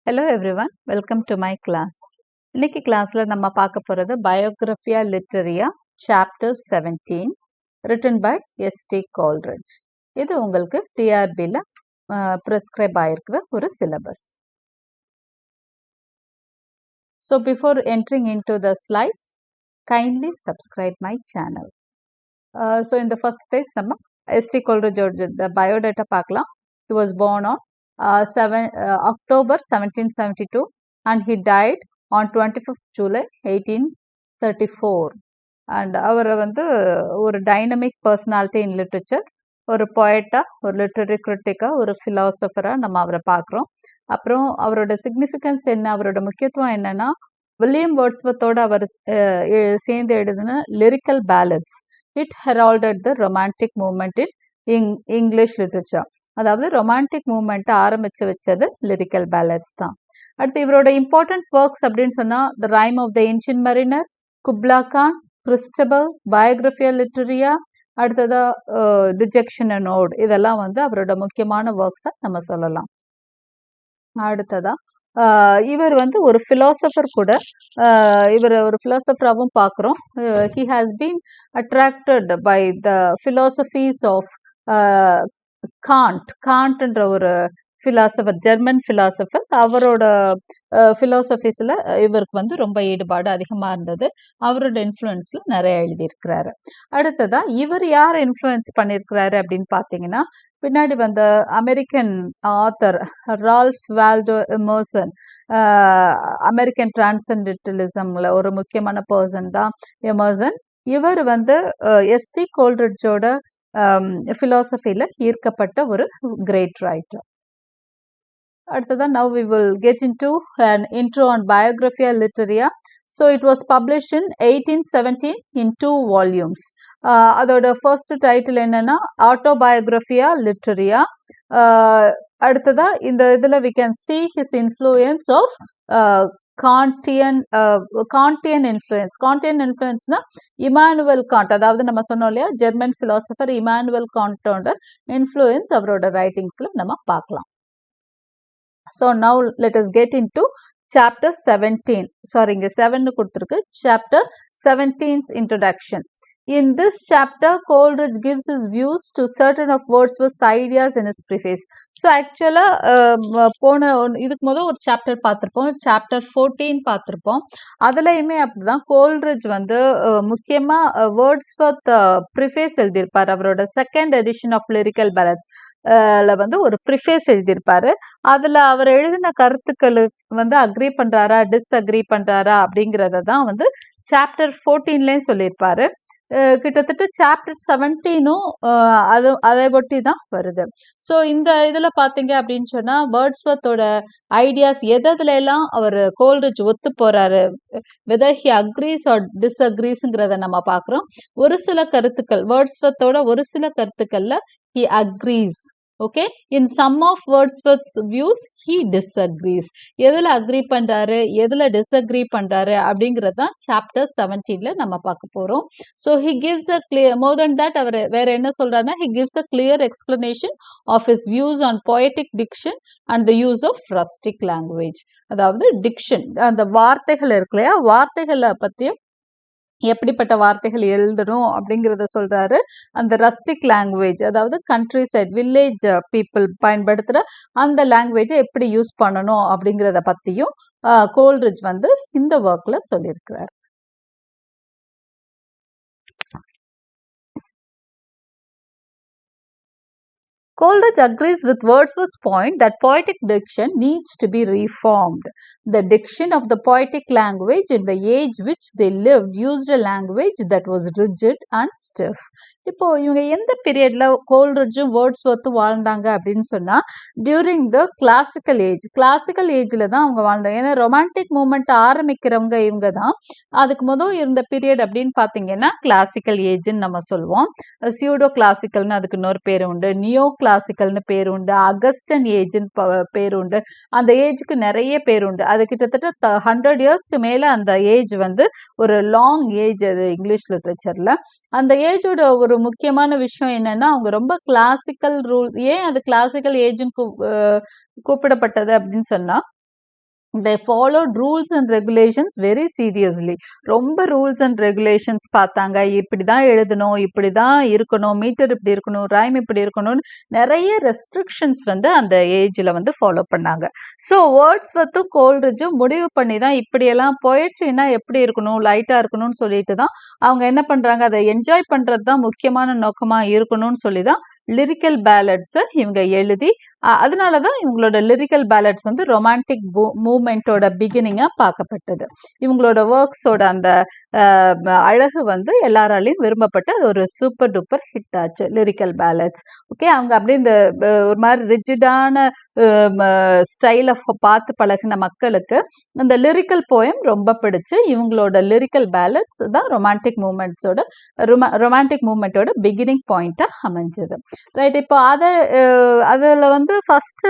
Hello everyone, welcome to my class. இன்னைக்கு கிளாஸ்ல நம்ம பார்க்க போறது Biographia Literaria Chapter 17 written by S.T. Coleridge. இது உங்களுக்கு TRBல prescribe ஆயிருக்கிற ஒரு syllabus. So before entering into the slides, kindly subscribe my channel. So in the first place நம்ம S.T. Coleridge the biodata பார்க்கலாம். He was born on October 1772 and he died on 25th July 1834. And அவர் வந்து ஒரு dynamic personality in literature, ஒரு போயட்டா, ஒரு literary கிரிட்டிக்கா, ஒரு ஃபிலாசபரா நம்ம அவரை பார்க்குறோம். அப்புறம் அவரோட சிக்னிஃபிகன்ஸ் என்ன, அவரோட முக்கியத்துவம் என்னன்னா, வில்லியம் வேர்ட்ஸ்வர்த்தோட அவர் சேர்ந்து எழுதின lyrical ballads it heralded the romantic movement in English literature. அதாவது ரொமான்டிக் மூவ்மெண்ட்டை ஆரம்பிச்சு வச்சது லிரிக்கல் பேலட்ஸ் தான். அடுத்து இவரோட இம்பார்ட்டன்ட் ஒர்க்ஸ் அப்படின்னு சொன்னா the rime of the ancient mariner, Kubla Khan, Christabel, Biographia Literaria, அடுத்ததா டிஜெக்ஷன் அண்ட் ஓட், இதெல்லாம் வந்து அவரோட முக்கியமான ஒர்க்ஸை நம்ம சொல்லலாம். அடுத்ததா இவர் வந்து ஒரு பிலாசபர் கூட, இவர் ஒரு பிலாசபராகவும் பார்க்குறோம். He has been attracted by the philosophies of காண்ட்ன்ற ஒரு பிலாசபர், ஜெர்மன் பிலாசபர். அவரோட பிலாசபிஸ்ல இவருக்கு வந்து ரொம்ப ஈடுபாடு அதிகமா இருந்தது. அவரோட இன்ஃப்ளூயன்ஸ்ல நிறைய எழுதியிருக்கிறாரு. அடுத்ததா இவர் யார் இன்ஃப்ளூயன்ஸ் பண்ணியிருக்கிறாரு அப்படின்னு பார்த்தீங்கன்னா, பின்னாடி வந்த American author Ralph Waldo Emerson, American டிரான்சென்டென்டலிசம்ல ஒரு முக்கியமான பர்சன் தான் எமர்சன். இவர் வந்து எஸ்டி கோல்ரிட்ஜோட philosophyல ஈர்க்கப்பட்ட ஒரு great writer. அடுத்ததா now we will get into an intro on Biographia Literaria. So it was published in 1817 in 2 volumes. அதோட first title என்னன்னா Autobiographia Literaria. அடுத்ததா இந்த இதுல we can see his influence of Kantian influence. Kantian influenceனா Immanuel Kant, அதாவது நம்ம சொன்னோம் இல்லையா, ஜெர்மன் பிலாசபர் இமானுவல் காண்டோட இன்ஃப்ளூயன்ஸ் அவரோட ரைட்டிங்ஸ்ல நம்ம பார்க்கலாம். So now let us get into chapter 17. Sorry, இங்க 7 கொடுத்திருக்கு. Chapter 17's introduction. In this chapter, Coleridge gives his views to certain of Wordsworth's ideas in his preface. So actually, போன இதுக்கு முதல் ஒரு சாப்டர் பார்த்திருப்போம், சாப்டர் 14 பார்த்திருப்போம். அதுலயுமே அப்படிதான் கோல்ரிட்ஜ் வந்து முக்கியமா வேர்ட்ஸ்வர்த் ப்ரிஃபேஸ் எழுதியிருப்பார். அவரோட second edition of lyrical ballads வந்து ஒரு ப்ரிஃபேஸ் எழுதியிருப்பாரு. அதுல அவர் எழுதின கருத்துக்களுக்கு வந்து அக்ரி பண்றாரா டிஸ்அக்ரி பண்றாரா அப்படிங்கறத தான் வந்து சாப்டர் 14லயும் சொல்லியிருப்பாரு. கிட்டத்தட்ட சாப்டர் 17ம் அதை ஒட்டி தான் வருது. ஸோ இந்த இதுல பாத்தீங்க அப்படின்னு சொன்னா வேர்ட்ஸ்வர்த்தோட ஐடியாஸ் எதுல எல்லாம் அவர் கோல்ரிட்ஜ் ஒத்து போறாரு, வெதர் ஹி அக்ரீஸ் ஆர் டிஸ்அக்ரீஸ்ங்கிறத நம்ம பாக்குறோம். ஒரு சில கருத்துக்கள் வேர்ட்ஸ்வர்த்தோட ஒரு சில கருத்துக்கள்ல he agrees. Okay, in some of Wordsworth's views he disagrees. எதுல அக்ரி பண்றாரு, எதுல டிஸ்அக்ரி பண்றாரு அப்படிங்கறது தான் சாப்டர் 17ல நம்ம பார்க்க போறோம். So he gives a clear, more than that அவர் வேற என்ன சொல்றாருன்னா, he gives a clear explanation of his views on poetic diction and the use of rustic language. அதாவது டிக்ஷன், அந்த வார்த்தைகள் இருக்கு இல்லையா, வார்த்தைகளை பத்தியும் எப்படிப்பட்ட வார்த்தைகள் எழுதணும் அப்படிங்கறத சொல்றாரு. அந்த ரஸ்டிக் லாங்குவேஜ், அதாவது கண்ட்ரி சைட் வில்லேஜ் பீப்புள் பயன்படுத்துற அந்த லாங்குவேஜை எப்படி யூஸ் பண்ணணும் அப்படிங்கறத பத்தியும் கோல்ரிட்ஜ் வந்து இந்த ஒர்க்ல சொல்லியிருக்கிறார். Coleridge agrees with Wordsworth's point that poetic diction needs to be reformed. The diction of the poetic language in the age which they lived used a language that was rigid and stiff. இப்போ இவங்க எந்த பீரியட்ல கோல்ரிட்ஜும் வேர்ட்ஸ்வர்த்தும் வாழ்ந்தாங்க அப்படின்னு சொன்னா, during the classical age. Classical ஏஜ்ல தான் அவங்க வாழ்ந்தாங்க. ஏன்னா ரொமான்டிக் மூவ்மெண்ட் ஆரம்பிக்கிறவங்க இவங்க தான். அதுக்கு முதல் இருந்த பீரியட் அப்படின்னு பாத்தீங்கன்னா கிளாசிக்கல் ஏஜ்ன்னு நம்ம சொல்லுவோம். சியூடோ கிளாசிக்கல்னு அதுக்கு இன்னொரு பேர் உண்டு, நியோ கிளாசிக்கல்னு பேர் உண்டு, அகஸ்டன் ஏஜ்னு பேர் உண்டு. அந்த ஏஜுக்கு நிறைய பேர் உண்டு. அது கிட்டத்தட்ட 100 இயர்ஸ்க்கு மேல அந்த ஏஜ் வந்து ஒரு லாங் ஏஜ் அது இங்கிலீஷ் லிட்ரேச்சர்ல. அந்த ஏஜோட ஒரு முக்கியமான விஷயம் என்னன்னா, அவங்க ரொம்ப கிளாசிக்கல் ரூல். ஏன் அது கிளாசிக்கல் ஏஜ்னு கூப்பிடப்பட்டது அப்படின்னு சொன்னா, they followed rules and regulations very seriously. ரொம்ப ரூல்ஸ் அண்ட் ரெகுலேஷன்ஸ் பார்த்தாங்க. இப்படி தான் எழுதணும், இப்படி தான் இருக்கணும், மீட்டர் இப்படி இருக்கணும், ரைம் இப்படி இருக்கணும்னு நிறைய ரெஸ்ட்ரிக்ஷன்ஸ் வந்து அந்த ஏஜில் வந்து ஃபாலோ பண்ணாங்க. ஸோ வேர்ட்ஸ்வர்த்தும் கோல்ரிட்ஜும் முடிவு பண்ணி தான் இப்படியெல்லாம் பொயட்ரினா எப்படி இருக்கணும், லைட்டாக இருக்கணும்னு சொல்லிட்டு தான் அவங்க என்ன பண்ணுறாங்க, அதை என்ஜாய் பண்ணுறது தான் முக்கியமான நோக்கமாக இருக்கணும்னு சொல்லி தான் லிரிக்கல் பேலட்ஸை இவங்க எழுதி, அதனால தான் இவங்களோட லிரிக்கல் பேலட்ஸ் வந்து ரொமான்டிக் மூமெண்டோட பிகினிங்காக பார்க்கப்பட்டது. இவங்களோட ஒர்க்ஸோட அந்த அழகு வந்து எல்லாராலையும் விரும்பப்பட்டு அது ஒரு சூப்பர் டூப்பர் ஹிட் ஆச்சு, லிரிக்கல் பேலட்ஸ். ஓகே, அவங்க அப்படியே இந்த ஒரு மாதிரி ரிஜிடான ஸ்டைலை பார்த்து பழகின மக்களுக்கு இந்த லிரிக்கல் போயம் ரொம்ப பிடிச்சு இவங்களோட லிரிக்கல் பேலட்ஸ் தான் ரொமான்டிக் மூமெண்டோட பிகினிங் பாயிண்டா அமைஞ்சது. ரைட், இப்போ அதில் வந்து ஃபர்ஸ்ட்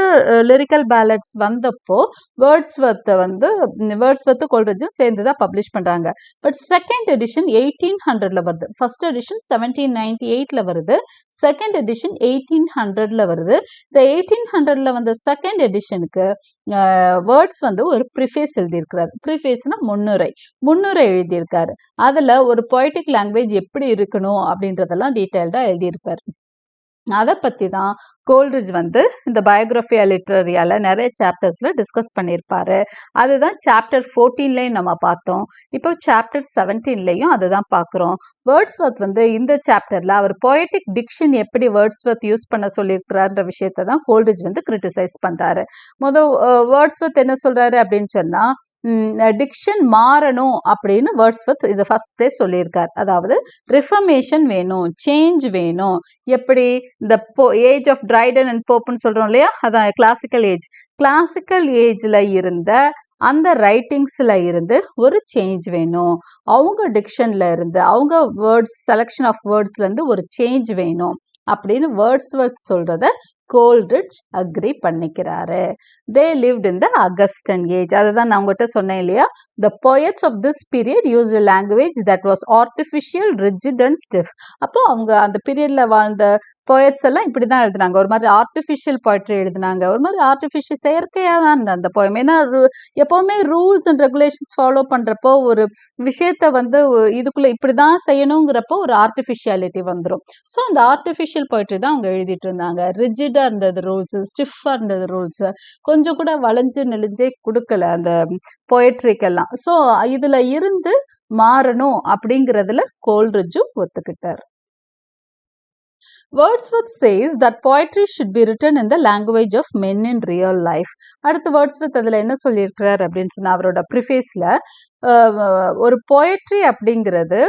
லிரிக்கல் பேலட்ஸ் வந்தப்போ வேர்ட்ஸ்வர்த்து கோல்ரிட்ஜும் சேர்ந்து தான் பப்ளிஷ் பண்றாங்க. பட் செகண்ட் எடிஷன் 1800ல வருது. ஃபர்ஸ்ட் எடிஷன் 1798ல வருது, செகண்ட் எடிஷன் 1800ல வருது. இந்த 1800ல வந்த செகண்ட் எடிஷனுக்கு வேர்ட்ஸ் வந்து ஒரு ப்ரிஃபேஸ் எழுதியிருக்கிறார். ப்ரிஃபேஸ்னா முன்னுரை எழுதியிருக்காரு. அதுல ஒரு பொய்டிக் லாங்குவேஜ் எப்படி இருக்கணும் அப்படின்றதெல்லாம் டீட்டெயில்டா எழுதியிருப்பார். அதை பற்றி தான் கோல்ரிட்ஜ் வந்து இந்த பயோகிராஃபியா லிட்ரரியால நிறைய சாப்டர்ஸ்ல டிஸ்கஸ் பண்ணியிருப்பாரு. அதுதான் சாப்டர் 14லையும் நம்ம பார்த்தோம். இப்போ சாப்டர் 17லையும் அதுதான் பார்க்குறோம். வேர்ட்ஸ்வர்த் வந்து இந்த சாப்டர்ல அவர் பொயட்டிக் டிக்ஷன் எப்படி வேர்ட்ஸ்வர்த் யூஸ் பண்ண சொல்லியிருக்கிறார்ன்ற விஷயத்த தான் கோல்ரிட்ஜ் வந்து கிரிட்டிசைஸ் பண்றாரு. வேர்ட்ஸ்வர்த் என்ன சொல்றாரு அப்படின்னு சொன்னா, டிக்ஷன் மாறணும் அப்படின்னு வேர்ட்ஸ்வர்த் இது ஃபர்ஸ்ட் பிளேஸ் சொல்லியிருக்கார். அதாவது ரிஃபர்மேஷன் வேணும், சேஞ்ச் வேணும். எப்படி இந்த ஏஜ் ஆஃப் ட்ரைடன் அண்ட் போப்னு சொல்றோம் இல்லையா, அதான் கிளாசிக்கல் ஏஜ்ல இருந்த அந்த ரைட்டிங்ஸ்ல இருந்து ஒரு சேஞ்ச் வேணும். அவங்க டிக்ஷன்ல இருந்து, அவங்க செலக்ஷன் ஆஃப் வேர்ட்ஸ்ல இருந்து ஒரு சேஞ்ச் வேணும் அப்படின்னு வேர்ட்ஸ்வர்த் சொல்றத கோல்ரிட்ஜ் அக்ரி பண்ணிக்கிறாரு. They lived in the Augustan age. அதுதான் நான் உங்ககிட்ட சொன்னேன் இல்லையா, the poets of this period used a language that was artificial, rigid and stiff. அப்போ அவங்க அந்த பீரியட்ல வாழ்ந்த போயட்ஸ் எல்லாம் இப்படிதான் எழுதுனாங்க. ஒரு மாதிரி ஆர்டிஃபிஷியல் போய்ட்ரி எழுதுனாங்க, ஒரு மாதிரி ஆர்டிஃபிஷியல் செயற்கையாக தான் இருந்த அந்த போயம். ஏன்னா எப்பவுமே ரூல்ஸ் அண்ட் ரெகுலேஷன்ஸ் ஃபாலோ பண்றப்போ ஒரு விஷயத்த வந்து இதுக்குள்ள இப்படிதான் செய்யணுங்கிறப்போ ஒரு ஆர்டிஃபிஷியாலிட்டி வந்துடும். ஸோ அந்த ஆர்டிஃபிஷியல் போய்ட்ரி தான் அவங்க எழுதிட்டு இருந்தாங்க. ரிஜிடா இருந்தது ரூல்ஸ், ஸ்டிஃபா இருந்தது ரூல்ஸ், கொஞ்சம் கூட வளைஞ்சு நெளிஞ்சே கொடுக்கல அந்த போயட்ரிக்கெல்லாம். ஸோ இதுல இருந்து மாறணும் அப்படிங்கிறதுல கோல்ரிட்ஜும் ஒத்துக்கிட்டார். Wordsworth says that poetry should be written in the language of men in real life. அடுத்து வேர்ட்ஸ்வர்த் அதில் என்ன சொல்லியிருக்கிறார் அப்படின்னு சொன்னா, அவரோட ப்ரிஃபேஸில் ஒரு போயட்ரி அப்படிங்கிறது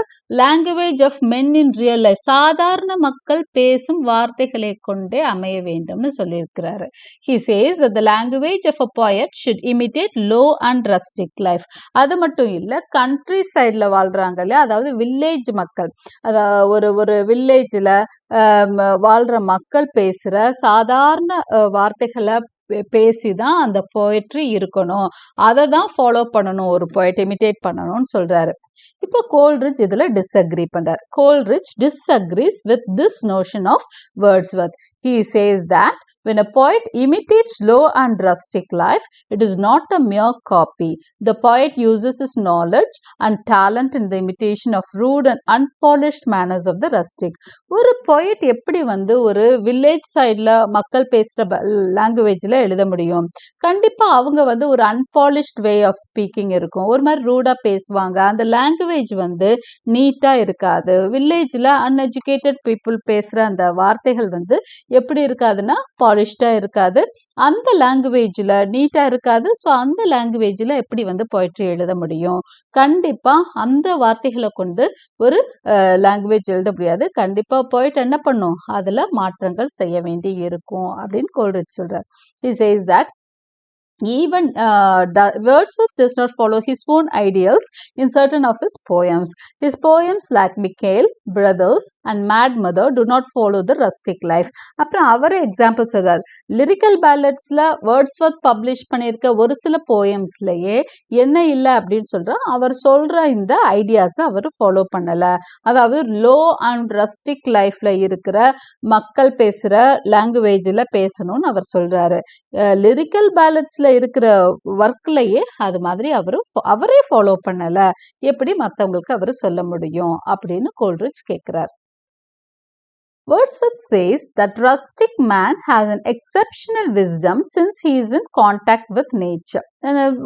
language of men in real life, சாதாரண மக்கள் பேசும் வார்த்தைகளை கொண்டே அமைய வேண்டும்னு சொல்லியிருக்கிறாரு. He says that the language of a poet should imitate low and rustic life. அது மட்டும் இல்லை, கண்ட்ரி சைடில் வாழ்றாங்க இல்லையா, அதாவது வில்லேஜ் மக்கள், அதாவது ஒரு வில்லேஜில் வாழ்ற மக்கள் பேசுற சாதாரண வார்த்தைகளை பேசிதான் அந்த போயட்ரி இருக்கணும். அதை தான் ஃபாலோ பண்ணணும், ஒரு போயட் இமிட்டேட் பண்ணணும்னு சொல்றாரு. இப்போ கோல்ரிட்ஜ் இதுல டிஸ்அக்ரி பண்றார். Coleridge disagrees with this notion of Wordsworth. He says that when a poet imitates low and rustic life, it is not a mere copy. The poet uses his knowledge and talent in the imitation of rude and unpolished manners of the rustic. ஒரு poet எப்படி வந்து ஒரு village சைடில் மக்கள் பேசுகிற லாங்குவேஜில் எழுத முடியும்? கண்டிப்பாக அவங்க வந்து ஒரு அன்பாலிஷ்ட் வே ஆஃப் ஸ்பீக்கிங் இருக்கும், ஒரு மாதிரி ரூடாக பேசுவாங்க, அந்த லாங்குவேஜ் வந்து நீட்டாக இருக்காது. வில்லேஜில் அன்எஜுகேட்டட் பீப்புள் பேசுகிற அந்த வார்த்தைகள் வந்து எப்படி இருக்காதுன்னா பாலிஷ்டா இருக்காது, அந்த லாங்குவேஜ்ல நீட்டா இருக்காது. ஸோ அந்த லாங்குவேஜ்ல எப்படி வந்து போய்ட்ரி எழுத முடியும்? கண்டிப்பா அந்த வார்த்தைகளை கொண்டு ஒரு லாங்குவேஜ் எழுத முடியாது. கண்டிப்பா போய்ட் என்ன பண்ணும், அதுல மாற்றங்கள் செய்ய வேண்டி இருக்கும் அப்படின்னு கோல்ரிட்ஜ் சொல்றார். He says that even Wordsworth does not follow his own ideals in certain of his poems. His poems like Mikhail, Brothers and Mad Mother do not follow the rustic life. அப்புறம் அவரே example சொல்றார். Lyrical பேலட்ஸ்ல Wordsworth publish பண்ணியிருக்க ஒரு சில போயம்ஸ்லயே என்ன இல்லை அப்படின்னு சொல்ற, அவர் சொல்ற இந்த ஐடியாஸை அவர் ஃபாலோ பண்ணல. அதாவது லோ அண்ட் ரஸ்டிக் லைஃப்ல இருக்கிற மக்கள் பேசுற லாங்குவேஜ்ல பேசணும்னு அவர் சொல்றாரு. லிரிக்கல் பேலட்ஸ்ல ஆஃபீஸ்ல இருக்கிற ஒர்க்லயே அது மாதிரி அவரே ஃபாலோ பண்ணல, எப்படி மத்தவங்களுக்கு அவரு சொல்ல முடியும் அப்படின்னு கோல்ரிட்ஜ் கேட்கிறார். Wordsworth says that rustic man has an exceptional wisdom since he is in contact with nature.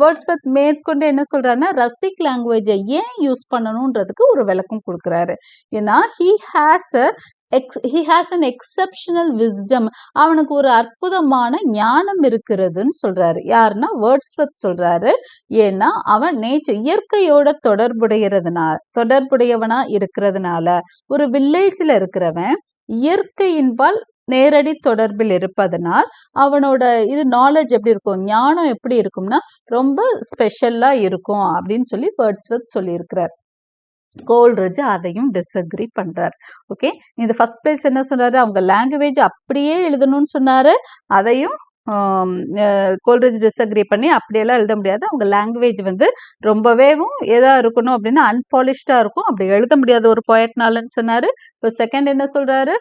Wordsworth மேற்கொண்டு என்ன சொல்றாருன்னா, ரஸ்டிக் லாங்குவேஜை ஏன் யூஸ் பண்ணணுன்றதுக்கு ஒரு விளக்கம் கொடுக்குறாரு. ஏன்னா he has an exceptional wisdom. அவனுக்கு ஒரு அற்புதமான ஞானம் இருக்கிறதுன்னு சொல்றாரு. யாருன்னா வேர்ட்ஸ்வர்த் சொல்றாரு. ஏன்னா அவன் இயற்கையோட தொடர்புடையவனா இருக்கிறதுனால, ஒரு வில்லேஜ்ல இருக்கிறவன் இயற்கையின்பால் நேரடி தொடர்பில் இருப்பதனால் அவனோட நாலேஜ் எப்படி இருக்கும், ஞானம் எப்படி இருக்கும்னா ரொம்ப ஸ்பெஷலா இருக்கும் அப்படின்னு சொல்லி வேர்ட்ஸ்வர்த் சொல்லியிருக்கிறார். கோல்ரிட்ஜ் அதையும் டிஸ்அக்ரி பண்றார். ஓகே, இந்த ஃபர்ஸ்ட் பிளேஸ் என்ன சொன்னாரு, அவங்க லாங்குவேஜ் அப்படியே எழுதணும்னு சொன்னாரு. அதையும் கோல்ரிட்ஜ் டிஸ்அக்ரி பண்ணி அப்படியெல்லாம் எழுத முடியாது, அவங்க லாங்குவேஜ் ரொம்பவேவும் எதா இருக்கணும் அப்படின்னா அன்பாலிஷ்டா இருக்கும், அப்படி எழுத முடியாது ஒரு போயட்னாலன்னு சொன்னாரு. இப்போ செகண்ட் என்ன சொல்றாரு,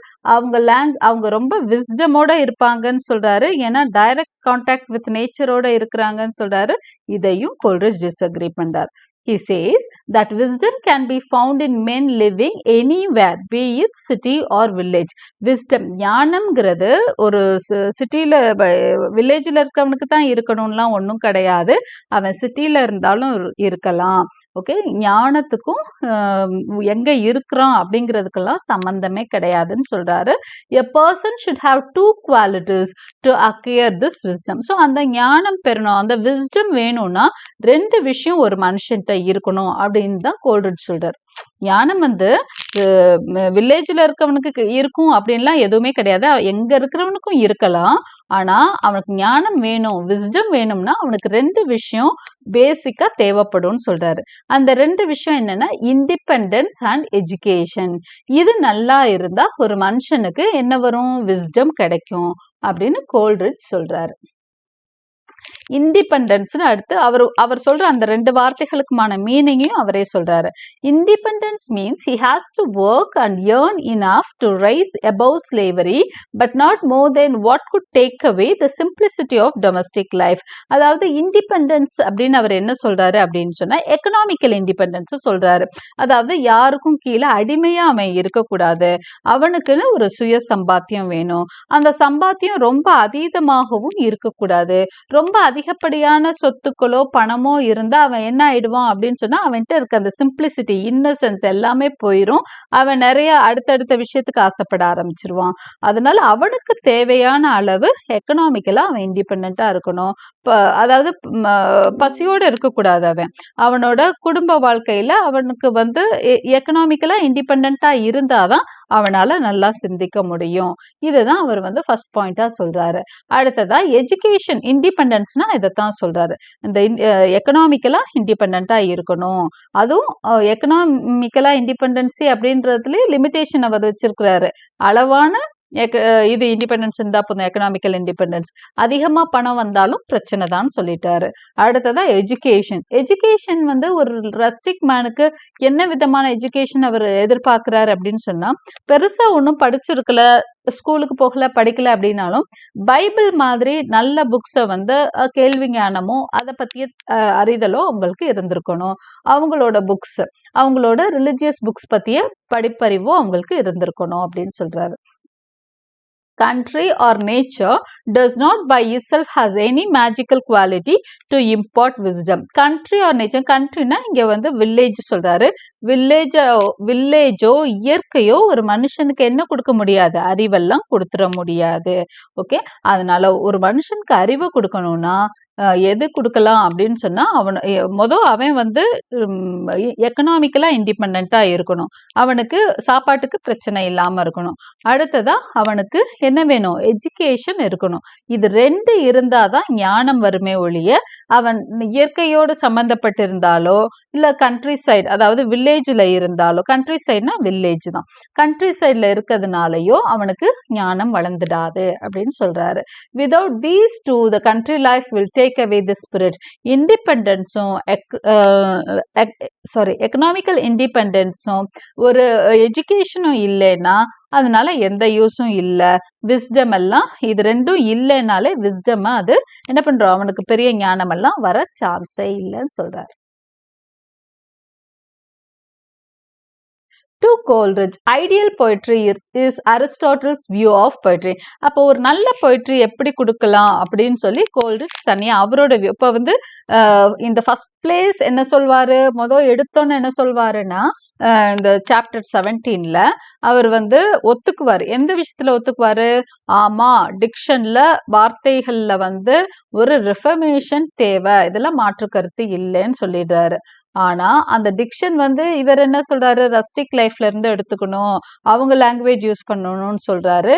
அவங்க ரொம்ப விஸ்டமோட இருப்பாங்கன்னு சொல்றாரு. ஏன்னா டைரக்ட் கான்டாக்ட் வித் நேச்சரோட இருக்கிறாங்கன்னு சொல்றாரு. இதையும் கோல்ரிட்ஜ் டிஸ்அக்ரி பண்றார். He says that wisdom can be found in men living anywhere, be it city or village. Wisdom, ஞானம்ங்கிறது ஒரு சிட்டியில வில்லேஜில் இருக்கிறவனுக்கு தான் இருக்கணும்லாம் ஒன்றும் கிடையாது. அவன் சிட்டியில இருந்தாலும் இருக்கலாம். ஓகே, ஞானத்துக்கும் எங்க இருக்கிறோம் அப்படிங்கிறதுக்கெல்லாம் சம்பந்தமே கிடையாதுன்னு சொல்றாரு. A person should have two qualities to acquire this wisdom. So அந்த ஞானம் பெறணும், அந்த விஸ்டம் வேணும்னா ரெண்டு விஷயம் ஒரு மனுஷன்ட்ட இருக்கணும் அப்படின்னு தான் கோல்ரிட்ஜ் சொல்றாரு. ஞானம் வில்லேஜ்ல இருக்கவனுக்கு இருக்கும் அப்படின்லாம் எதுவுமே கிடையாது, எங்க இருக்கிறவனுக்கும் இருக்கலாம். ஆனா அவனுக்கு ஞானம் வேணும், விஸ்டம் வேணும்னா அவனுக்கு ரெண்டு விஷயம் பேசிக்கா தேவைப்படும் சொல்றாரு. அந்த ரெண்டு விஷயம் என்னன்னா இண்டிபெண்டன்ஸ் அண்ட் எஜுகேஷன். இது நல்லா இருந்தா ஒரு மனுஷனுக்கு என்ன வரும், விஸ்டம் கிடைக்கும் அப்படின்னு கோல்ரிட்ஜ் சொல்றாரு. இண்டிபெண்டன்ஸ் அடுத்து அவர் சொல்ற அந்த ரெண்டு வார்த்தைகளுக்குமான மீனிங்கையும் அவரே சொல்றாரு. Independence means he has to work and earn enough to rise above slavery but not more than what could take away the simplicity of domestic life. அதாவது இண்டிபெண்டன்ஸ் அப்படின்னு அவர் என்ன சொல்றாரு அப்படின்னு சொன்னா எக்கனாமிக்கல் இண்டிபெண்டன்ஸ் சொல்றாரு. அதாவது யாருக்கும் கீழே அடிமையா அவன் இருக்கக்கூடாது, அவனுக்குன்னு ஒரு சுய சம்பாத்தியம் வேணும். அந்த சம்பாத்தியம் ரொம்ப அதீதமாகவும் இருக்கக்கூடாது. ரொம்ப அதிகப்படியான சொத்துக்களோ பணமோ இருந்தா அவன் என்ன ஆயிடுவான் அப்படின்னு சொன்னா அவன்கிட்ட இருக்க அந்த சிம்பிளிசிட்டி, இன்னசென்ஸ் எல்லாமே போயிடும். அவன் நிறைய அடுத்தடுத்த விஷயத்துக்கு ஆசைப்பட ஆரம்பிச்சிருவான். அதனால அவனுக்கு தேவையான அளவு எக்கனாமிக்கலா அவன் இண்டிபெண்டா இருக்கணும். அதாவது பசியோட இருக்கக்கூடாது. அவனோட குடும்ப வாழ்க்கையில அவனுக்கு எக்கனாமிக்கலா இண்டிபெண்டா இருந்தாதான் அவனால நல்லா சிந்திக்க முடியும். இதுதான் அவர் ஃபர்ஸ்ட் பாயிண்டா சொல்றாரு. அடுத்ததா எஜுகேஷன் இண்டிபெண்டன்ஸ்னா இதைத்தான் சொல்றாரு. இந்த எக்கனாமிக்கலா இண்டிபெண்டா இருக்கணும். அதுவும் எக்கனாமிக்கலா இண்டிபெண்டன்சி அப்படின்றதுல லிமிடேஷன் அவர் வச்சிருக்கிறாரு. அளவான இது இண்டிபெண்டன்ஸ் இருந்தா போதும், எக்கனாமிக்கல் இண்டிபெண்டன்ஸ். அதிகமா பணம் வந்தாலும் பிரச்சனை தான் சொல்லிட்டாரு. அடுத்ததா எஜுகேஷன். எஜுகேஷன் ஒரு ரஸ்டிக் மேனுக்கு என்ன விதமான எஜுகேஷன் அவர் எதிர்பார்க்கிறாரு அப்படின்னு சொன்னா, பெருசா ஒன்றும் படிச்சிருக்கல, ஸ்கூலுக்கு போகல, படிக்கல அப்படின்னாலும் பைபிள் மாதிரி நல்ல புக்ஸை கேள்வி ஞானமோ அதை பத்திய அறிதலோ அவங்களுக்கு இருந்திருக்கணும். அவங்களோட புக்ஸ், அவங்களோட ரிலிஜியஸ் புக்ஸ் பத்திய படிப்பறிவோ அவங்களுக்கு இருந்திருக்கணும் அப்படின்னு சொல்றாரு. Country or nature does not by itself has any magical quality to impart wisdom. Country or nature, countryனா இங்க village சொல்றாரு. வில்லேஜோ இயற்கையோ ஒரு மனுஷனுக்கு என்ன கொடுக்க முடியாது, அறிவெல்லாம் கொடுத்துட முடியாது. ஓகே, அதனால ஒரு மனுஷனுக்கு அறிவை கொடுக்கணும்னா எது கொடுக்கலாம் அப்படின்னு சொன்னா அவன் எக்கனாமிக்கலா இண்டிபெண்டா இருக்கணும். அவனுக்கு சாப்பாட்டுக்கு பிரச்சனை இல்லாம இருக்கணும். அடுத்ததா அவனுக்கு என்ன வேணும், எஜுகேஷன் இருக்கணும். இது ரெண்டு இருந்தாதான் ஞானம் வருமே ஒழிய அவன் இயற்கையோடு சம்பந்தப்பட்டிருந்தாலோ இல்ல கண்ட்ரி சைடு, அதாவது வில்லேஜ்ல இருந்தாலோ, கண்ட்ரி சைடுனா வில்லேஜ் தான், கண்ட்ரி சைட்ல இருக்கிறதுனாலயோ அவனுக்கு ஞானம் வளர்ந்துடாது அப்படின்னு சொல்றாரு. Without these two, the country life will take away the spirit. இண்டிபெண்டன்ஸும் எக்கனாமிக்கல் இண்டிபெண்டன்ஸும் ஒரு எஜுகேஷனும் இல்லைன்னா அதனால எந்த யூஸும் இல்ல. விஸ்டம் எல்லாம் இது ரெண்டும் இல்லைனாலே விஸ்டம் அது என்ன பண்றோம், அவனுக்கு பெரிய ஞானம் எல்லாம் வர சான்ஸே இல்லைன்னு சொல்றாரு. To Coleridge, ideal poetry is Aristotle's view of poetry. அப்போ ஒரு நல்ல poetry எப்படி கொடுக்கலாம் அப்படின்னு சொல்லி கோல்ரிட்ஜ் தனியா அவரோட வியூ. இப்போ வந்து இந்த ஃபர்ஸ்ட் பிளேஸ் என்ன சொல்வாரு, எடுத்தோன்னு என்ன சொல்வாருன்னா இந்த சாப்டர் 17ல அவர் வந்து ஒத்துக்குவார். எந்த விஷயத்துல ஒத்துக்குவாரு, ஆமா டிக்ஷன்ல வார்த்தைகள்ல வந்து ஒரு ரிஃபர்மேஷன் தேவை, இதெல்லாம் மாற்று கருத்து இல்லைன்னு சொல்லிடுறாரு. ஆனா அந்த டிக்ஷன் வந்து இவர் என்ன சொல்றாரு, ரஸ்டிக் லைஃப்ல இருந்து எடுத்துக்கணும், அவங்க லாங்குவேஜ் யூஸ் பண்ணணும்னு சொல்றாரு.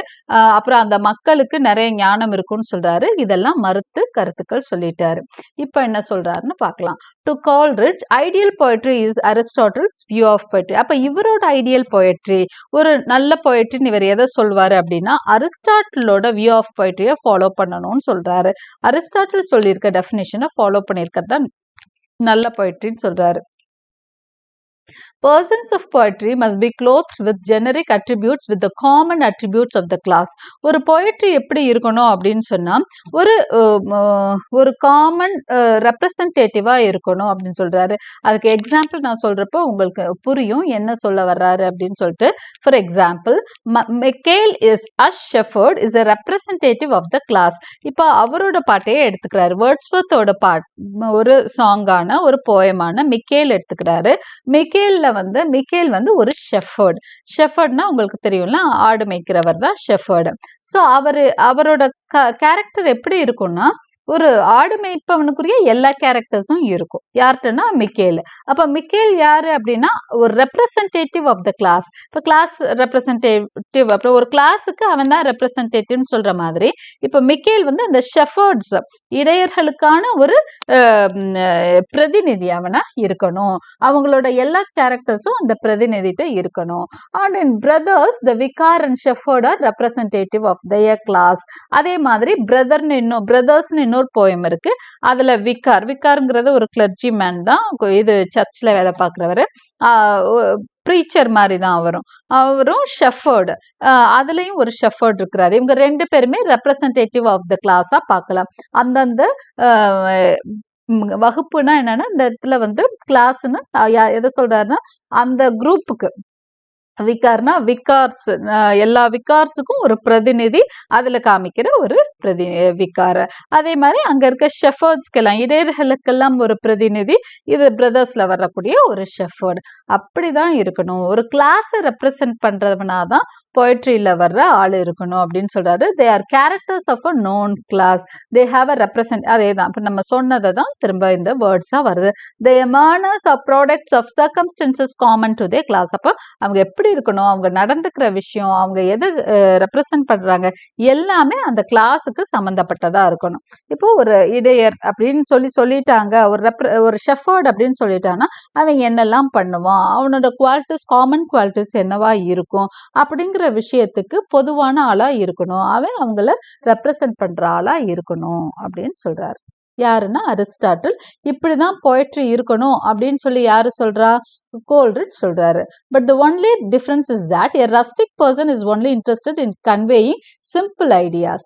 அப்புறம் அந்த மக்களுக்கு நிறைய ஞானம் இருக்கும்னு சொல்றாரு. இதெல்லாம் மறுத்து கருத்துக்கள் சொல்லிட்டாரு. இப்ப என்ன சொல்றாருன்னு பார்க்கலாம். To Coleridge, ideal poetry is Aristotle's view of poetry. அப்ப இவரோட ஐடியல் poetry, ஒரு நல்ல poetryன்னு இவர் எதை சொல்வாரு அப்படின்னா அரிஸ்டாட்டிலோட வியூ ஆஃப் poetryயை ஃபாலோ பண்ணணும்னு சொல்றாரு. அரிஸ்டாட்டில் சொல்லியிருக்க டெஃபினிஷனை ஃபாலோ பண்ணியிருக்கதான் நல்ல poetryன்னு சொல்றாரு. Persons of poetry must be clothed with generic attributes with the common attributes of the class. ஒரு poetry எப்படி இருக்கணும் அப்படின்னு சொன்னா ஒரு காமன் ரெப்ரசன்டேட்டிவா இருக்கணும் அப்படின்னு சொல்றாரு. அதுக்கு எக்ஸாம்பிள் நான் சொல்றப்போ உங்களுக்கு புரியும் என்ன சொல்ல வர்றாரு அப்படின்னு சொல்லிட்டு. For example, Michael is a shepherd is a representative of the class. இப்போ அவரோட பாட்டையே எடுத்துக்கிறாரு. வேர்ட்ஸ்வர்த்தோட பாட் ஒரு சாங்கான ஒரு போயமான மிக்கேல் எடுத்துக்கிறாரு. மிக்கேல் வந்து ஒரு ஷெஃபர்ட்னா உங்களுக்கு தெரியும்ல, ஆடு மேய்க்கிறவர் தான் ஷெஃபர்டு. ஸோ அவரோட கேரக்டர் எப்படி இருக்கும்னா ஒரு ஆடு மேய்ப்பவனுக்குரிய எல்லா கேரக்டர்ஸும் இருக்கும். யார்கிட்டனா மிக்கேல். அப்ப மிக்கேல் யாரு அப்படின்னா ஒரு ரெப்ரசன்டேட்டிவ் ஆஃப் த கிளாஸ். இப்ப கிளாஸ் ரெப்ரசன்டேட்டிவ், அப்புறம் ஒரு கிளாஸுக்கு அவன் தான் ரெப்ரசன்டேட்டிவ்னு சொல்ற மாதிரி இப்ப மிக்கேல் வந்து அந்த ஷெஃபர்ட்ஸ் இடையர்களுக்கான ஒரு பிரதிநிதி அவனா இருக்கணும். அவங்களோட எல்லா கேரக்டர்ஸும் அந்த பிரதிநிதிட்ட இருக்கணும். And in brothers the vicar and shepherd are representative of their class. அதே மாதிரி பிரதர்ஸ்னு இன்னொரு போயம் இருக்கு. அதுல விகார்ங்கிறது ஒரு கிளர்ஜி மேன் தான், இது சர்ச்ல வேலை பார்க்கிறவரு, ப்ரீச்சர் மாதிரி தான் அவரும் ஷெஃபர்டு. அதுலயும் ஒரு ஷெஃபர்ட் இருக்கிறாரு. இவங்க ரெண்டு பேருமே ரெப்ரசன்டேட்டிவ் ஆஃப் த கிளாஸா பார்க்கலாம். அந்தந்த வகுப்புனா என்னன்னா இந்த இடத்துல வந்து கிளாஸ்ன்னு எதை சொல்றாருன்னா அந்த குரூப்புக்கு விகார்னா விகார்ஸ், எல்லா விகார்ஸுக்கும் ஒரு பிரதிநிதி அதுல காமிக்கிற ஒரு விகார். அதே மாதிரி அங்க இருக்க ஷெஃபர்ட்ஸ்க்கெல்லாம் இடையர்களுக்கெல்லாம் ஒரு பிரதிநிதி, இது பிரதர்ஸ்ல வரக்கூடிய ஒரு ஷெஃபர்ட். அப்படிதான் இருக்கணும். ஒரு கிளாஸை ரெப்ரசன்ட் பண்றதுனாதான் போய்ட்ரியில வர்ற ஆள் இருக்கணும் அப்படின்னு சொல்றாரு. They are characters of a known class, they have a represent. அதே தான் இப்ப நம்ம சொன்னதை தான் திரும்ப இந்த வேர்ட்ஸா வருது. Their manners are products of circumstances common to their class. அப்ப அவங்க எப்படி இருக்கணும், அவங்க நடந்துக்கிற விஷயம், அவங்க எதை ரெப்ரசன்ட் பண்றாங்க, எல்லாமே அந்த கிளாஸுக்கு சம்பந்தப்பட்டதா இருக்கணும். இப்போ ஒரு இடையர் அப்படின்னு சொல்லிட்டாங்க, ஒரு ஷெஃபர்ட் அப்படின்னு சொல்லிட்டாங்கன்னா அவன் என்னெல்லாம் பண்ணுவான், அவனோட குவாலிட்டிஸ், காமன் குவாலிட்டிஸ் என்னவா இருக்கும் அப்படிங்கிற விஷயத்துக்கு பொதுவான ஆளா இருக்கணும். அவன் அவங்கள ரெப்ரசன்ட் பண்ற ஆளா இருக்கணும் அப்படின்னு சொல்றாரு. யாருன்னா அரிஸ்டாட்டில். இப்படிதான் போயட்ரி இருக்கணும் அப்படின்னு சொல்லி யாரு சொல்றா, கோல்ரிட்ஜ் சொல்றாரு. But the only difference is that a rustic person is only interested in conveying simple ideas.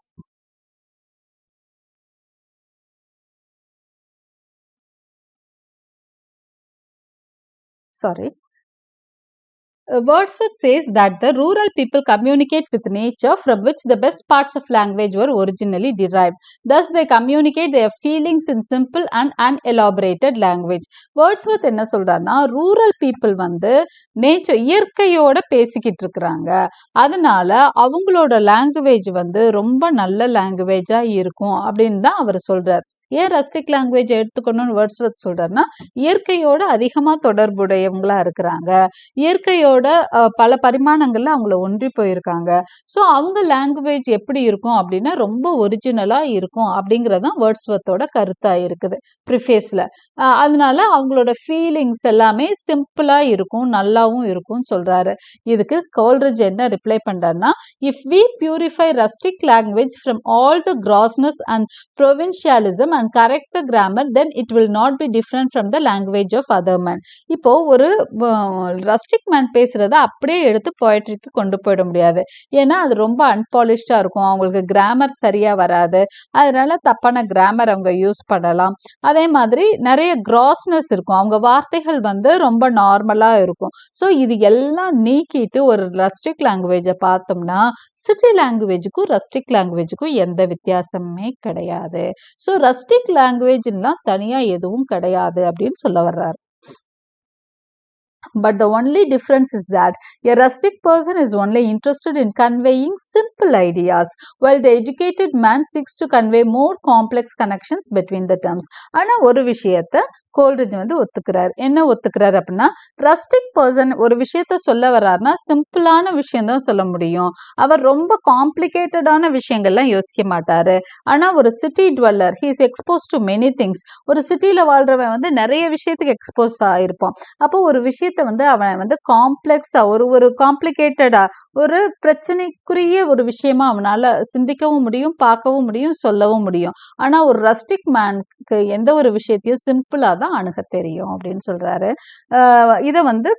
Sorry. Wordsworth says that the rural people communicate with nature, from which the best parts of language were originally derived. Thus, they communicate their feelings in simple and unelaborated language. Wordsworth என்ன சொல்றாருன்னா, rural people வந்து nature, இயற்கையோட பேசிக்கிட்டு இருக்கிறாங்க. அதனால அவங்களோட language வந்து ரொம்ப நல்ல லாங்குவேஜா இருக்கும் அப்படின்னு தான் அவர் சொல்றார். ஏன் ரஸ்டிக் லாங்குவேஜ் எடுத்துக்கணும்னு வேர்ட்ஸ்வர்த் சொல்றாருன்னா, இயற்கையோட அதிகமா தொடர்புடையவங்களா இருக்கிறாங்க, இயற்கையோட பல பரிமாணங்கள்ல அவங்கள ஒன்றி போயிருக்காங்க. ஸோ அவங்க லாங்குவேஜ் எப்படி இருக்கும் அப்படின்னா ரொம்ப ஒரிஜினலா இருக்கும் அப்படிங்கறதான் வேர்ட்ஸ்வர்த்தோட கருத்தா இருக்குது ப்ரிஃபேஸ்ல. அதனால அவங்களோட ஃபீலிங்ஸ் எல்லாமே சிம்பிளா இருக்கும், நல்லாவும் இருக்கும்னு சொல்றாரு. இதுக்கு கோல்ரிட்ஜ் என்ன ரிப்ளை பண்றாருன்னா, if we purify rustic language from all the grossness and provincialism and correct the grammar, then it will not be different from the language of other man. இப்போ ஒரு ரஸ்டிக் மேன் பேசுறத அப்படியே எடுத்து போயட்ரிக்கு கொண்டு போயிட முடியாது. ஏன்னா அது ரொம்ப அன்பாலிஷ்டா இருக்கும். அவங்களுக்கு கிராமர் சரியா வராது. அதனால தப்பான கிராமர் அவங்க யூஸ் பண்ணலாம். அதே மாதிரி நிறைய கிராஸ்னஸ் இருக்கும். அவங்க வார்த்தைகள் வந்து ரொம்ப நார்மலா இருக்கும். ஸோ இது எல்லாம் நீக்கிட்டு ஒரு ரஸ்டிக் லாங்குவேஜை பார்த்தோம்னா சிட்டி லாங்குவேஜுக்கும் ரஸ்டிக் லாங்குவேஜுக்கும் எந்த வித்தியாசமுமே கிடையாது. ஸோ ரஸ்டிக் லாங்குவேஜ்லாம் தனியா எதுவும் கிடையாது அப்படின்னு சொல்ல வர்றாரு. But the only difference is that a rustic person is only interested in conveying simple ideas, while the educated man seeks to convey more complex connections between the terms. ஆனா ஒரு விஷயத்த Coleridge வந்து ஒத்துக்கிறார். என்ன ஒத்துக்கிறார் அப்படின்னா, ரஸ்டிக் பர்சன் ஒரு விஷயத்த சொல்ல வர்றாருன்னா சிம்பிளான விஷயம் தான் சொல்ல முடியும். அவர் ரொம்ப காம்ப்ளிகேட்டடான விஷயங்கள்லாம் யோசிக்க மாட்டாரு. ஆனா ஒரு city dweller, he is expose to many things. ஒரு சிட்டில வாழ்றவன் வந்து நிறைய விஷயத்துக்கு எக்ஸ்போஸ் ஆயிருப்பான். அப்போ ஒரு விஷயத்த வந்து அவன் வந்து காம்ப்ளெக்ஸா ஒரு காம்ப்ளிகேட்டடா ஒரு பிரச்சனைக்குரிய ஒரு விஷயமா அவனால சிந்திக்கவும் முடியும், பார்க்கவும் முடியும், சொல்லவும் முடியும். ஆனா ஒரு ரஸ்டிக் மேனுக்கு எந்த ஒரு விஷயத்தையும் சிம்பிளா தான் அணுக தெரியும் அப்படின்னு சொல்றாரு. இத வந்து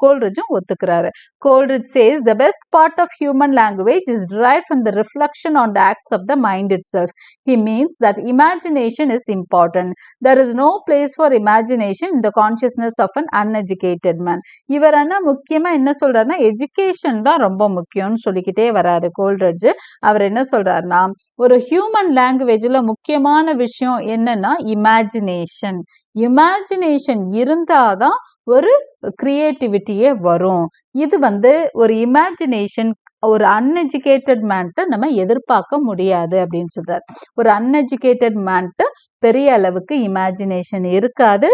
கோல்ரிட்ஜும் ஒத்துக்கிறாரு. Coleridge says the best part of human language is derived from the reflection on the acts of the mind itself. He means that imagination is important. There is no place for imagination in the consciousness of an uneducated man. இவர் என்ன முக்கியமா என்ன சொல்றாருன்னா, education தான் ரொம்ப முக்கியம்னு சொல்லிக்கிட்டே வராரு கோல்ரிட்ஜ். அவர் என்ன சொல்றாருன்னா, ஒரு ஹியூமன் லாங்குவேஜ்ல முக்கியமான விஷயம் என்னன்னா இமேஜினேஷன். இமேஜினேஷன் இருந்தாதான் ஒரு கிரியேட்டிவிட்டியே வரும். இது வந்து ஒரு இமேஜினேஷன் ஒரு அன்எஜுகேட்டட் மேன்ட்ட நம்ம எதிர்பார்க்க முடியாது அப்படின்னு சொல்றாரு. ஒரு அன்எஜுகேட்டட் மேன்ட்ட பெரிய அளவுக்கு இமேஜினேஷன் இருக்காது.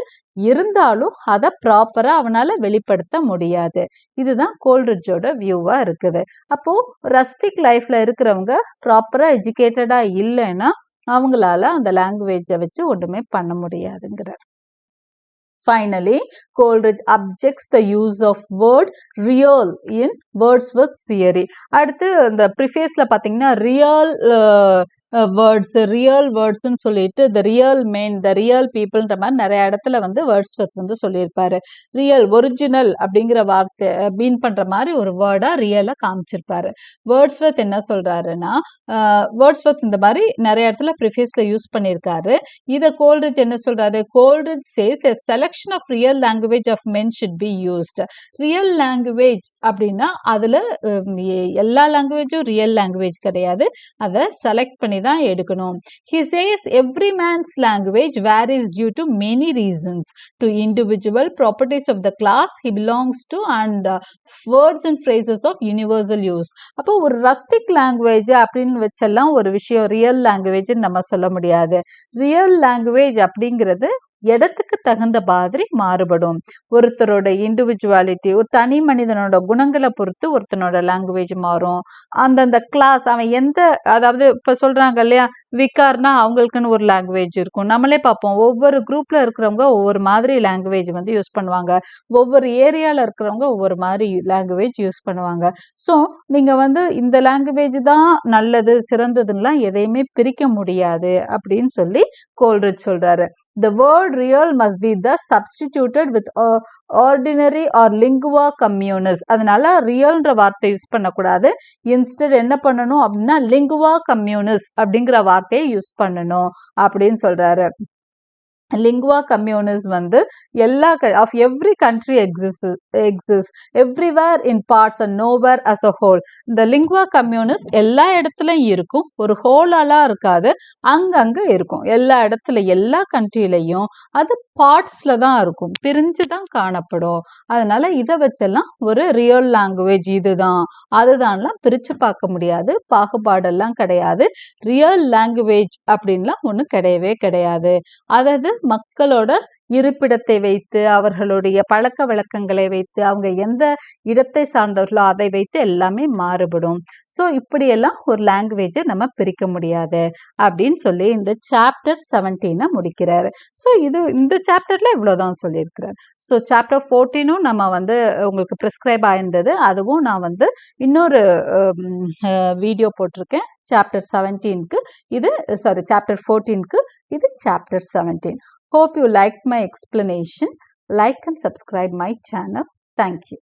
இருந்தாலும் அதை ப்ராப்பரா அவனால வெளிப்படுத்த முடியாது. இதுதான் கோல்ரிட்ஜோட வியூவா இருக்குது. அப்போ ரஸ்டிக் லைஃப்ல இருக்கிறவங்க ப்ராப்பரா எஜுகேட்டடா இல்லைன்னா அவங்களால அந்த லாங்குவேஜை வச்சு ஒண்ணுமே பண்ண முடியாதுங்கிறார். Finally, Coleridge objects the use of word real in Wordsworth's theory. அடுத்து இந்த ப்ரிஃபேஸ்ல பாத்தீங்கன்னா ரியல் வேர்ட்ஸ்ன்னு சொல்லிட்டு the real men, the real peopleன்ற மாதிரி நிறைய இடத்துல வந்து வேர்ட்ஸ்வர்த் வந்து சொல்லியிருப்பாரு. ரியல் ஒரிஜினல் அப்படிங்கிற வார்த்தை மீன் பண்ற மாதிரி ஒரு வேர்டா ரியலா காமிச்சிருப்பாரு. வேர்ட்ஸ்வர்த் என்ன சொல்றாருன்னா, வேர்ட்ஸ்வர்த் இந்த மாதிரி நிறைய இடத்துல ப்ரிஃபேஸ்ல யூஸ் பண்ணியிருக்காரு. இத கோல்ரிட்ஜ் என்ன சொல்றாரு? Coleridge says a selection of real language of men should be used. Real language அப்படின்னா அதுல எல்லா லாங்குவேஜும் ரியல் லாங்குவேஜ் கிடையாது. அதை செலக்ட் பண்ணி தான் எடுக்கணும். He says every man's language varies due to many reasons, to individual properties of the class he belongs to and words and phrases of universal use. அப்போ ஒரு ரஸ்டிக் லாங்குவேஜ் அப்படின்னு வச்செல்லாம் ஒரு விஷயம் ரியல் லாங்குவேஜ் நம்ம சொல்ல முடியாது. ரியல் லாங்குவேஜ் அப்படிங்கிறது இடத்துக்கு தகுந்த மாதிரி மாறுபடும். ஒருத்தரோட இண்டிவிஜுவாலிட்டி, ஒரு தனி மனிதனோட குணங்களை பொறுத்து ஒருத்தனோட லாங்குவேஜ் மாறும். அந்தந்த கிளாஸ் அவன் எந்த, அதாவது இப்ப சொல்றாங்க இல்லையா, விகார்னா அவங்களுக்குன்னு ஒரு லாங்குவேஜ் இருக்கும். நம்மளே பார்ப்போம், ஒவ்வொரு குரூப்ல இருக்கிறவங்க ஒவ்வொரு மாதிரி லாங்குவேஜ் வந்து யூஸ் பண்ணுவாங்க. ஒவ்வொரு ஏரியால இருக்கிறவங்க ஒவ்வொரு மாதிரி லாங்குவேஜ் யூஸ் பண்ணுவாங்க. ஸோ நீங்க வந்து இந்த லாங்குவேஜ் தான் நல்லது சிறந்ததுன்னா எதையுமே பிரிக்க முடியாது அப்படின்னு சொல்லி கோல்ரிட்ஜ் சொல்றாரு. The word real must be thus substituted with ordinary or lingua communis. அதனால ரியல்ன்ற வார்த்தை யூஸ் பண்ணக்கூடாது. இன்ஸ்டெட் என்ன பண்ணணும் அப்படின்னா lingua communis அப்படிங்கிற வார்த்தையை யூஸ் பண்ணணும் அப்படின்னு சொல்றாரு. லிங்குவா கம்யூனிஸ் வந்து எல்லா of every country exists everywhere in parts and nowhere as a whole. இந்த லிங்குவா கம்யூனிஸ் எல்லா இடத்துலயும் இருக்கும், ஒரு ஹோலாலாம் இருக்காது, அங்கங்க இருக்கும். எல்லா இடத்துல எல்லா கண்ட்ரிலையும் அது பார்ட்ஸ்ல தான் இருக்கும், பிரிஞ்சு தான் காணப்படும். அதனால இதை வச்செல்லாம் ஒரு ரியல் லாங்குவேஜ் இதுதான் அதுதான்லாம் பிரிச்சு பார்க்க முடியாது, பாகுபாடெல்லாம் கிடையாது. ரியல் லாங்குவேஜ் அப்படின்லாம் ஒன்றும் கிடையவே கிடையாது. அதாவது மக்களோட இருப்பிடத்தை வைத்து, அவர்களுடைய பழக்க வழக்கங்களை வைத்து, அவங்க எந்த இடத்தை சார்ந்தவர்களோ அதை வைத்து எல்லாமே மாறுபடும். ஸோ இப்படியெல்லாம் ஒரு லாங்குவேஜை நம்ம பிரிக்க முடியாது அப்படின்னு சொல்லி இந்த சாப்டர் 17 முடிக்கிறாரு. ஸோ இந்த சாப்டர்ல இவ்வளவுதான் சொல்லியிருக்கிறார். ஸோ சாப்டர் 14 நம்ம வந்து உங்களுக்கு ப்ரிஸ்கிரைப் ஆயிருந்தது, அதுவும் நான் வந்து இன்னொரு வீடியோ போட்டிருக்கேன். சாப்டர் 17க்கு, இது சாப்டர் 14க்கு, இது chapter 17. Hope you liked my explanation. Like and subscribe my channel. Thank you.